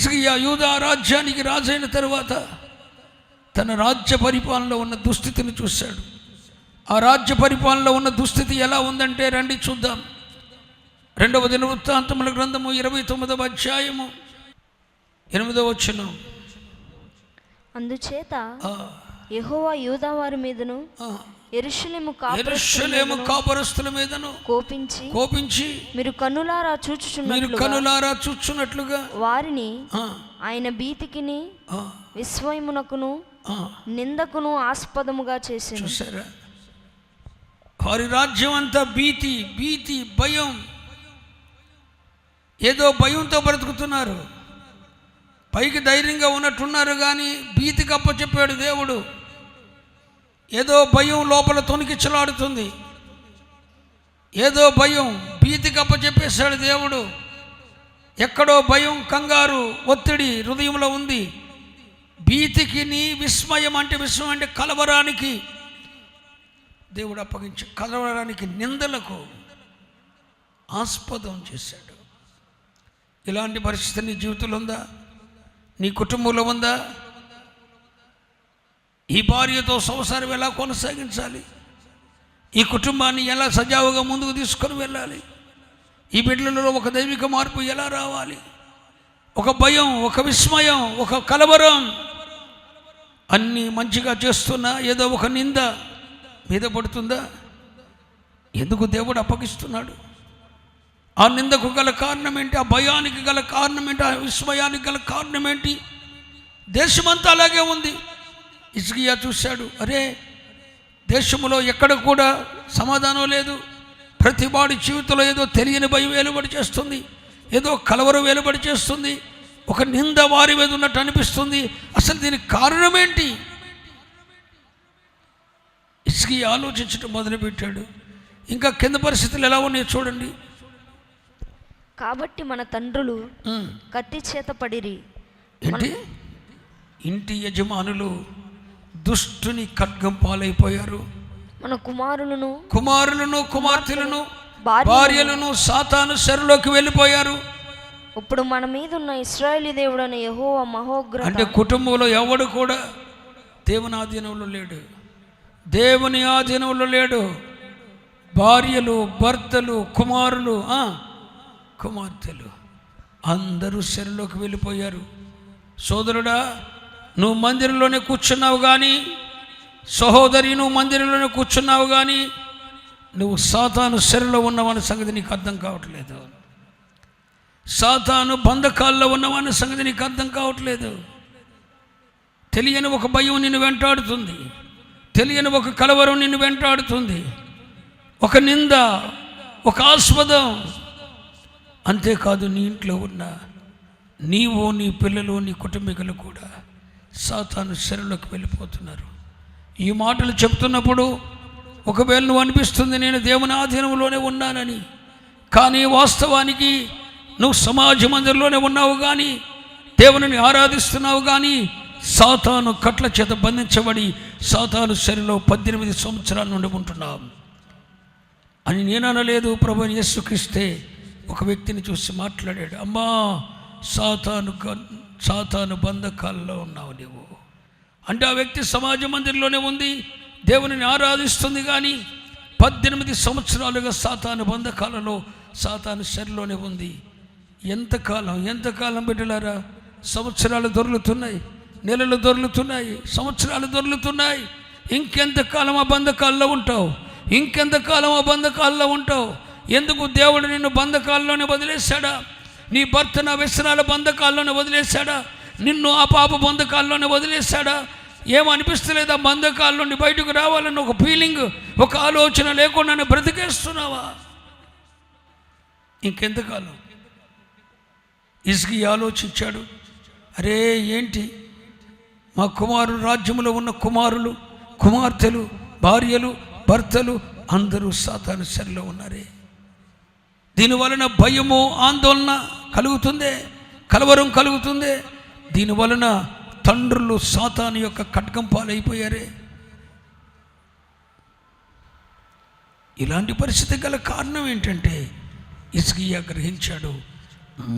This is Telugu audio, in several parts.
హిజ్కియా యూదా రాజ్యానికి రాజైన తరువాత తన రాజ్య పరిపాలనలో ఉన్న దుస్థితిని చూశాడు. ఆ రాజ్య పరిపాలనలో ఉన్న దుస్థితి ఎలా ఉందంటే రండి చూద్దాం. 2వ దినవృత్తాంతముల గ్రంథము 29వ అధ్యాయము 8వ వచనం. అందుచేత యెహోవా యూదా వారి మీదను యెరూషలేము కాపురస్తుల మీదను కోపించి మీరు కన్నులారా చూచుచున్నట్లుగా వారిని ఆయన భీతికిని విస్మయమునకును నిందకును ఆస్పదముగా చేశారు. చూసారా, వారి రాజ్యం అంతా భీతి భయం, ఏదో భయంతో బ్రతుకుతున్నారు. పైకి ధైర్యంగా ఉన్నట్టున్నారు కానీ భీతి కప్పచెప్పాడు దేవుడు. ఏదో భయం లోపల తొణికిచ్చలాడుతుంది, ఏదో భయం భీతి కప్పచెప్పేశాడు దేవుడు. ఎక్కడో భయం, కంగారు, ఒత్తిడి హృదయంలో ఉంది. భీతికి విస్మయం అంటే కలవరానికి దేవుడు అప్పగించి, కలవరానికి నిందలకు ఆస్పదం చేశాడు. ఇలాంటి పరిస్థితి నీ జీవితంలో ఉందా? నీ కుటుంబంలో ఉందా? ఈ భార్యతో సంసారం ఎలా కొనసాగించాలి? ఈ కుటుంబాన్ని ఎలా సజావుగా ముందుకు తీసుకొని వెళ్ళాలి? ఈ బిడ్డలలో ఒక దైవిక మార్పు ఎలా రావాలి? ఒక భయం, ఒక విస్మయం, ఒక కలవరం, అన్నీ మంచిగా చేస్తున్నా ఏదో ఒక నింద మీద పడుతుందా? ఎందుకు దేవుడు అప్పగిస్తున్నాడు? ఆ నిందకు గల కారణం ఏంటి? ఆ భయానికి గల కారణం ఏంటి? ఆ విస్మయానికి గల కారణం ఏంటి? దేశమంతా అలాగే ఉంది. హిజ్కియా చూశాడు, అరే దేశంలో ఎక్కడ కూడా సమాధానం లేదు. ప్రతి వాడి జీవితంలో ఏదో తెలియని భయం వెలువడి చేస్తుంది, ఏదో కలవరం వెలువడి చేస్తుంది, ఒక నింద వారి మీద ఉన్నట్టు అనిపిస్తుంది. అసలు దీనికి కారణం ఏంటి? హిజ్కియా ఆలోచించడం మొదలుపెట్టాడు. ఇంకా కింద పరిస్థితులు ఎలా ఉన్నాయో చూడండి. కాబట్టి మన తండ్రులు కత్తి చేత పడిరి. ఏంటి? ఇంటి యజమానులు దుష్టుని ఖడ్గం పాలైపోయారు. మన కుమారులను కుమార్తెలను భార్యలను సాతాను చెరలోకి వెళ్ళిపోయారు. ఇప్పుడు మన మీద ఉన్న ఇశ్రాయేలు దేవుడు అనే యెహోవా మహోగ్రత. అంటే కుటుంబంలో ఎవడు కూడా దేవుని ఆధీనంలో లేడు, దేవుని ఆధీనంలో లేడు. భార్యలు, భర్తలు, కుమార్తెలు అందరూ చెరలోకి వెళ్ళిపోయారు. సోదరుడా, నువ్వు మందిరంలోనే కూర్చున్నావు కానీ, సహోదరి నువ్వు మందిరంలోనే కూర్చున్నావు కానీ, నువ్వు సాతాను చెరలో ఉన్నావన్న సంగతి నీకు అర్థం కావట్లేదు. సాతాను బంధకాల్లో ఉన్నవన్న సంగతి నీకు అర్థం కావట్లేదు. తెలియని ఒక భయం నిన్ను వెంటాడుతుంది, తెలియని ఒక కలవరం నిన్ను వెంటాడుతుంది, ఒక నింద, ఒక ఆస్పదం. అంతేకాదు, నీ ఇంట్లో ఉన్న నీవు, నీ పిల్లలు, నీ కుటుంబీకులు కూడా సాతాను చెరలోకి వెళ్ళిపోతున్నారు. ఈ మాటలు చెప్తున్నప్పుడు ఒకవేళ నువ్వు అనిపిస్తుంది నేను దేవుని ఆధీనంలోనే ఉన్నానని, కానీ వాస్తవానికి నువ్వు సమాజ మందిరంలోనే ఉన్నావు కానీ, దేవుని ఆరాధిస్తున్నావు కానీ, సాతాను కట్ల చేత బంధించబడి సాతాను చెరలో 18 సంవత్సరాల నుండి ఉంటున్నావు అని నేను అనలేదు. ప్రభువైన యేసుక్రీస్తే ఒక వ్యక్తిని చూసి మాట్లాడాడు, అమ్మా సాతాను బంధకాల్లో ఉన్నావు నువ్వు అంటే. ఆ వ్యక్తి సమాజ మందిరంలోనే ఉంది, దేవునిని ఆరాధిస్తుంది కానీ 18 సంవత్సరాలుగా సాతాను బంధకాలలో, సాతాను చెరలోనే ఉంది. ఎంతకాలం బిడ్డలారా? సంవత్సరాలు దొర్లుతున్నాయి, నెలలు దొర్లుతున్నాయి, సంవత్సరాలు దొర్లుతున్నాయి. ఇంకెంతకాలం ఆ బంధకాల్లో ఉంటావు? ఇంకెంతకాలం ఆ బంధకాల్లో ఉంటావు? ఎందుకు దేవుడు నిన్ను బంధకాల్లోనే వదిలేశాడా? నీ భర్త నా వ్యసనాల బంధకాల్లోనే వదిలేశాడా? నిన్ను ఆ పాప బంధకాల్లోనే వదిలేశాడా? ఏమనిపిస్తలేదా? బంధకాల నుండి బయటకు రావాలని ఒక ఫీలింగ్, ఒక ఆలోచన లేకుండా బ్రతికేస్తున్నావా? ఇంకెంతకాలం? హిజ్కియా ఆలోచించాడు, అరే ఏంటి మా కుమారుడు రాజ్యంలో ఉన్న కుమారులు, కుమార్తెలు, భార్యలు, భర్తలు అందరూ సాతాను చెరలో ఉన్నారే. దీనివలన భయము, ఆందోళన కలుగుతుందే, కలవరం కలుగుతుందే. దీనివలన తండ్రులు సాతాను యొక్క ఖడ్గం పాలైపోయారే. ఇలాంటి పరిస్థితి గల కారణం ఏంటంటే హిజ్కియా గ్రహించాడు,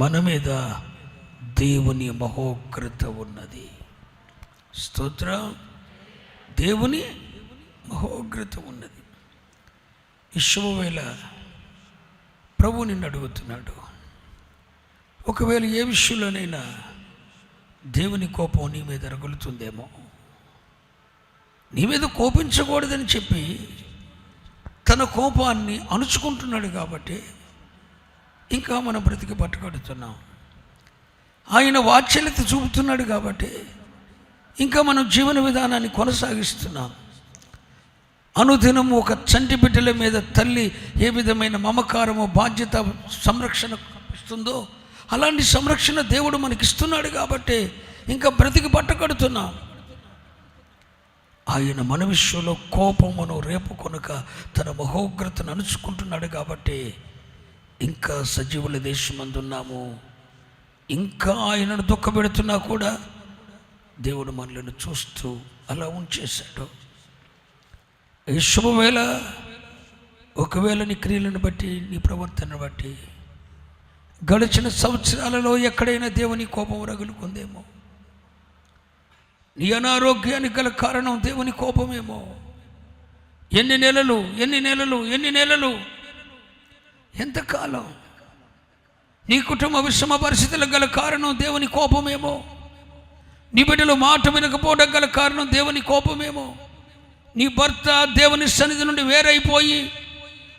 మన మీద దేవుని మహోగ్రత ఉన్నది. స్తోత్రం. దేవుని మహోగ్రత ఉన్నది. ఈ శుభవేళ ప్రభు నిన్ను అడుగుతున్నాడు, ఒకవేళ ఏ విషయంలోనైనా దేవుని కోపం నీ మీద రగులుతుందేమో, నీ మీద కోపించకూడదని చెప్పి తన కోపాన్ని అణుచుకుంటున్నాడు కాబట్టి ఇంకా మనం బ్రతికి పట్టుకడుతున్నాం. ఆయన వాత్సల్యత చూపుతున్నాడు కాబట్టి ఇంకా మనం జీవన విధానాన్ని కొనసాగిస్తున్నాం. అనుదినం ఒక చంటి బిడ్డల మీద తల్లి ఏ విధమైన మమకారము, బాధ్యత, సంరక్షణ ఇస్తుందో అలాంటి సంరక్షణ దేవుడు మనకిస్తున్నాడు కాబట్టి ఇంకా బ్రతికి పట్టకడుతున్నాం. ఆయన మన విషయంలో కోపమును రేపు కొనుక తన మహోగ్రతను అణుచుకుంటున్నాడు కాబట్టి ఇంకా సజీవుల దేశమందున్నాము. ఇంకా ఆయనను దుఃఖపెడుతున్నా కూడా దేవుడు మనలను చూస్తూ అలా ఉంచేశాడు. ఈ శుభవేళ ఒకవేళ నీ క్రియలను బట్టి, నీ ప్రవర్తనను బట్టి గడిచిన సంవత్సరాలలో ఎక్కడైనా దేవుని కోపం రగులుకుందేమో, నీ అనారోగ్యానికి గల కారణం దేవుని కోపమేమో. ఎన్ని నెలలు ఎంతకాలం నీ కుటుంబ విషమ పరిస్థితులకు గల కారణం దేవుని కోపమేమో. నీ బిడ్డలు మాట వినకపోవడం గల కారణం దేవుని కోపమేమో. నీ భర్త దేవుని సన్నిధి నుండి వేరైపోయి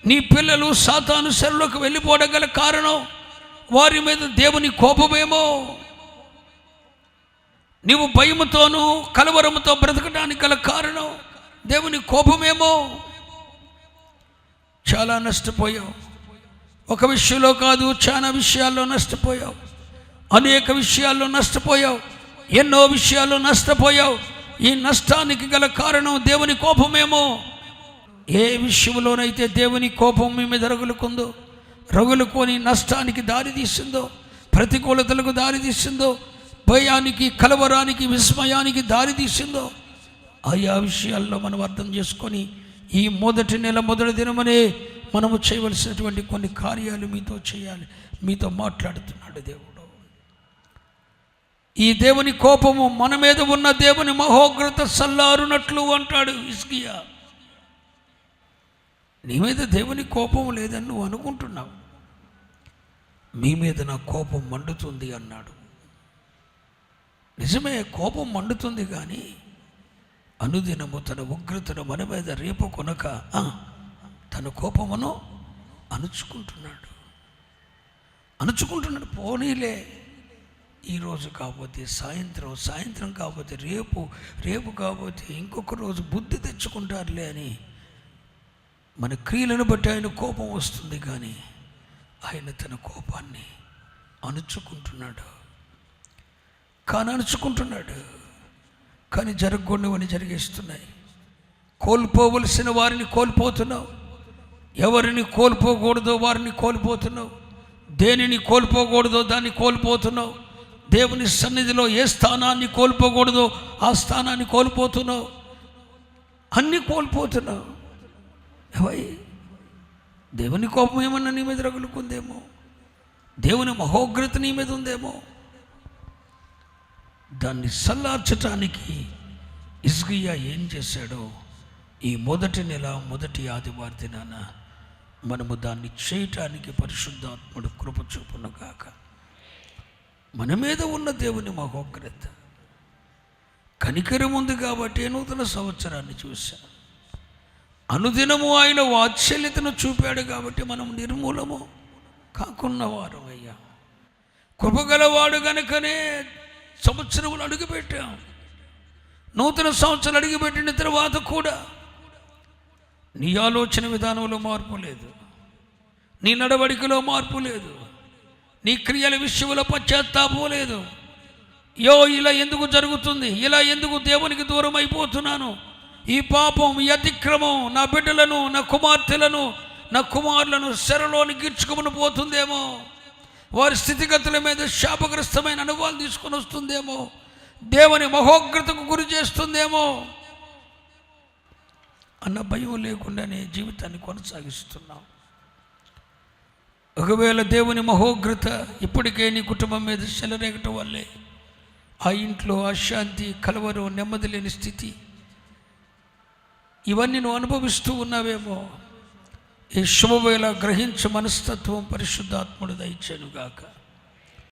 నీ పిల్లలు సాతాను శరణులకు వెళ్ళిపోవడం గల కారణం వారి మీద దేవుని కోపమేమో. నీవు భయముతోనూ కలవరముతో బ్రతకడానికి గల కారణం దేవుని కోపమేమో. చాలా నష్టపోయావు. ఒక విషయంలో కాదు, చాలా విషయాల్లో నష్టపోయావు. అనేక విషయాల్లో నష్టపోయావు. ఎన్నో విషయాల్లో నష్టపోయావు. ఈ నష్టానికి గల కారణం దేవుని కోపమేమో. ఏ విషయంలోనైతే దేవుని కోపం మీ మీద రగులుకొని నష్టానికి దారి తీసిందో, ప్రతికూలతలకు దారి తీసిందో, భయానికి, కలవరానికి, విస్మయానికి దారి తీసిందో, ఆయా విషయాల్లో మనం అర్థం చేసుకొని ఈ మొదటి నెల మొదటి దినమనే మనము చేయవలసినటువంటి కొన్ని కార్యాలు మీతో చేయాలి. మీతో మాట్లాడుతున్నాడు దేవుడు. ఈ దేవుని కోపము మన మీద ఉన్న దేవుని మహోగ్రత సల్లారునట్లు అంటాడు హిజ్కియా. నీ మీద దేవుని కోపం లేదని నువ్వు అనుకుంటున్నావు. మీ మీద నా కోపం మండుతుంది అన్నాడు. నిజమే, కోపం మండుతుంది, కానీ అనుదినము తన ఉగ్రతను మన మీద రేపు కొనక తన కోపమును అణుచుకుంటున్నాడు. పోనీలే, ఈరోజు కాకపోతే సాయంత్రం కాకపోతే రేపు కాకపోతే ఇంకొక రోజు బుద్ధి తెచ్చుకుంటారులే అని మన క్రియలను బట్టి ఆయన కోపం వస్తుంది, కానీ ఆయన తన కోపాన్ని అణుచుకుంటున్నాడు. కానీ జరగకూడనివన్నీ జరిగేస్తున్నాయి. కోల్పోవలసిన వారిని కోల్పోతున్నావు. ఎవరిని కోల్పోకూడదో వారిని కోల్పోతున్నావు. దేనిని కోల్పోకూడదో దాన్ని కోల్పోతున్నావు. దేవుని సన్నిధిలో ఏ స్థానాన్ని కోల్పోకూడదో ఆ స్థానాన్ని కోల్పోతున్నావు. అన్నీ కోల్పోతున్నావు. దేవుని కోపం ఏమన్నా నీ మీద రగులుకుందేమో, దేవుని మహోగ్రత నీ మీద ఉందేమో. దాన్ని సల్లార్చటానికి హిజ్కియా ఏం చేశాడో ఈ మొదటి నెల మొదటి ఆదివారం దినాన మనము దాన్ని చేయటానికి పరిశుద్ధాత్ముడు కృప చూపునుగాక. మన మీద ఉన్న దేవుని మహోగ్రత కనికరం ఉంది కాబట్టి నూతన సంవత్సరాన్ని చూశాం. అనుదినము ఆయన వాత్సల్యతను చూపాడు కాబట్టి మనం నిర్మూలము కాకున్నవారు అయ్యా. కృపగలవాడు గనుకనే సంవత్సరములు అడుగుపెట్టాం. నూతన సంవత్సరాలు అడుగుపెట్టిన తర్వాత కూడా నీ ఆలోచన విధానంలో మార్పు లేదు, నీ నడవడికలో మార్పు లేదు, నీ క్రియల విషయంలో పశ్చాత్తాపం లేదు. ఇలా ఎందుకు జరుగుతుంది, ఇలా ఎందుకు దేవునికి దూరం అయిపోతున్నాను, ఈ పాపం, ఈ అతిక్రమం నా బిడ్డలను, నా కుమార్తెలను, నా కుమారులను శరలోని గిర్చుకుని పోతుందేమో, వారి స్థితిగతుల మీద శాపగ్రస్తమైన అనుభవాలు తీసుకొని వస్తుందేమో, దేవుని మహోగ్రతకు గురి చేస్తుందేమో అన్న భయం లేకుండానే జీవితాన్ని కొనసాగిస్తున్నాం. ఒకవేళ దేవుని మహోగ్రత ఇప్పటికే నీ కుటుంబం మీద చెలరేగటం వల్లే ఆ ఇంట్లో అశాంతి, కలవరం, నెమ్మది లేని స్థితి ఇవన్నీ నువ్వు అనుభవిస్తూ ఉన్నావేమో. ఈ శుభవేళ గ్రహించు మనస్తత్వం పరిశుద్ధాత్ముడు దయచేయుగాక.